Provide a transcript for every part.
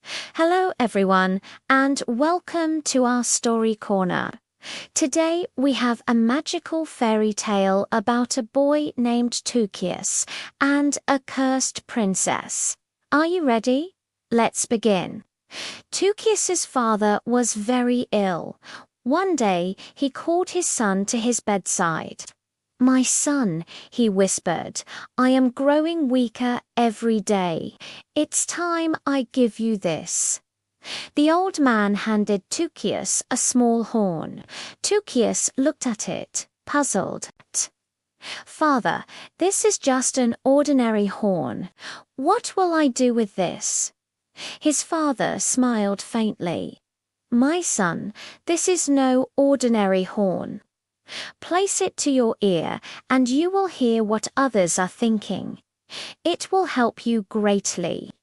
Hello, everyone, and welcome to our story corner. Today we have a magical fairy tale about a boy named Tukius and a cursed princess. Are you ready? Let's begin. Tukius's father was very ill. One day he called his son to his bedside. "My son," he whispered, "I am growing weaker every day. It's time I give you this." The old man handed Tukius a small horn. Tukius looked at it, puzzled. "Father, this is just an ordinary horn. What will I do with this?" His father smiled faintly. "My son, this is no ordinary horn. Place it to your ear, and you will hear what others are thinking. It will help you greatly."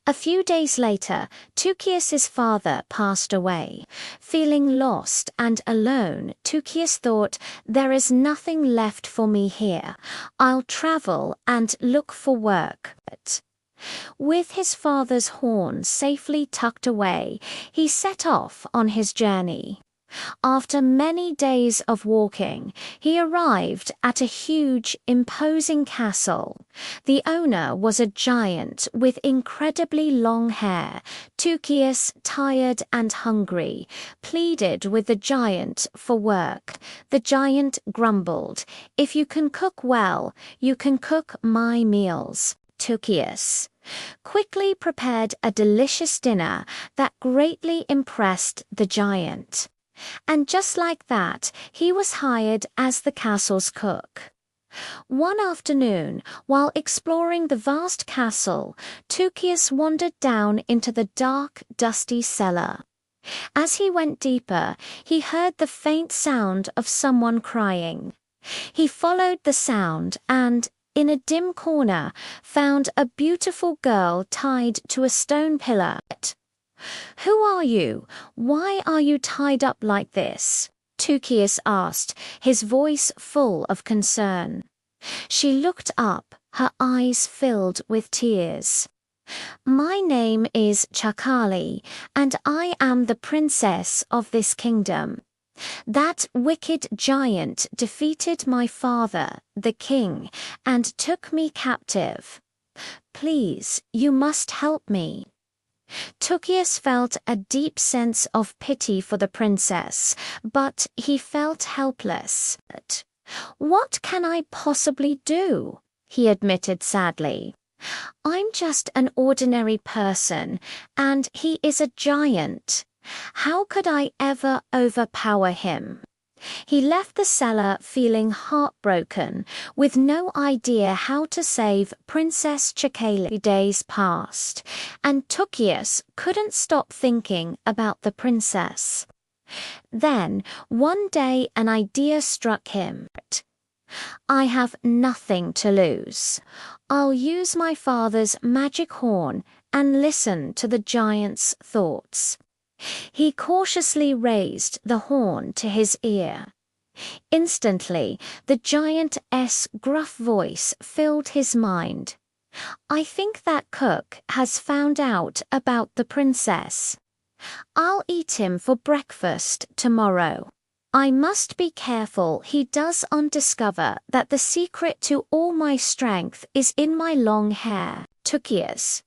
A few days later, Tukius's father passed away. Feeling lost and alone, Tukius thought, "There is nothing left for me here. I'll travel and look for work." With his father's horn safely tucked away, he set off on his journey. After many days of walking, he arrived at a huge, imposing castle. The owner was a giant with incredibly long hair. Tukius, tired and hungry, pleaded with the giant for work. The giant grumbled, "If you can cook well, you can cook my meals." Tukius quickly prepared a delicious dinner that greatly impressed the giant. And just like that, he was hired as the castle's cook. One afternoon, while exploring the vast castle, Tukius wandered down into the dark, dusty cellar. As he went deeper, he heard the faint sound of someone crying. He followed the sound and, in a dim corner, found a beautiful girl tied to a stone pillar. "Who are you? Why are you tied up like this?" Tukius asked, his voice full of concern. She looked up, her eyes filled with tears. "My name is Chakali, and I am the princess of this kingdom. That wicked giant defeated my father, the king, and took me captive. Please, you must help me." Tukius felt a deep sense of pity for the princess, but he felt helpless. "What can I possibly do?" he admitted sadly. "I'm just an ordinary person, and he is a giant. How could I ever overpower him?" He left the cellar feeling heartbroken, with no idea how to save Princess Chakali. Days passed, and Tukius couldn't stop thinking about the princess. Then, one day an idea struck him. "I have nothing to lose. I'll use my father's magic horn and listen to the giant's thoughts." He cautiously raised the horn to his ear. Instantly, the giant's gruff voice filled his mind. "I think that cook has found out about the princess. I'll eat him for breakfast tomorrow. I must be careful he doesn't discover that the secret to all my strength is in my long hair." Tukius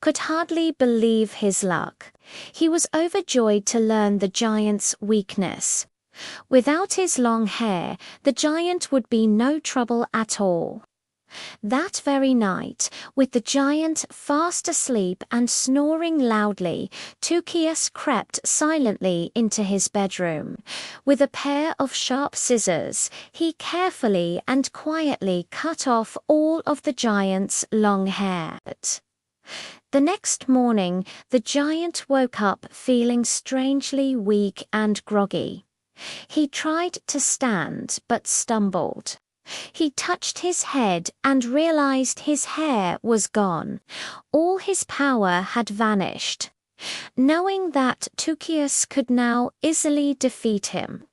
could hardly believe his luck. He was overjoyed to learn the giant's weakness. Without his long hair, the giant would be no trouble at all. That very night, with the giant fast asleep and snoring loudly, Tukius crept silently into his bedroom. With a pair of sharp scissors, he carefully and quietly cut off all of the giant's long hair. The next morning, the giant woke up feeling strangely weak and groggy. He tried to stand but stumbled. He touched his head and realized his hair was gone. All his power had vanished. Knowing that Tukius could now easily defeat him,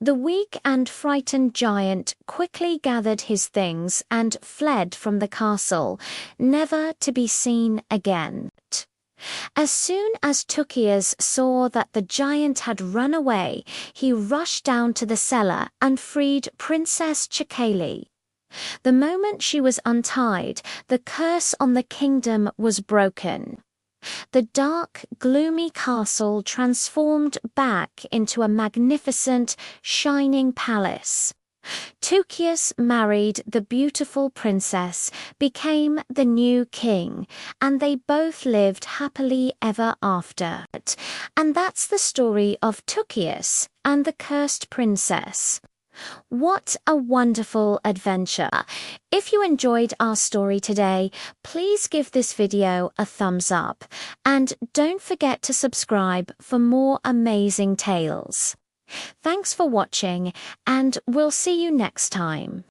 the weak and frightened giant quickly gathered his things and fled from the castle, never to be seen again. As soon as Tukius saw that the giant had run away, he rushed down to the cellar and freed Princess Chikeli. The moment she was untied, the curse on the kingdom was broken. The dark, gloomy castle transformed back into a magnificent, shining palace. Tukius married the beautiful princess, became the new king, and they both lived happily ever after. And that's the story of Tukius and the cursed princess. What a wonderful adventure! If you enjoyed our story today, please give this video a thumbs up and don't forget to subscribe for more amazing tales. Thanks for watching, and we'll see you next time.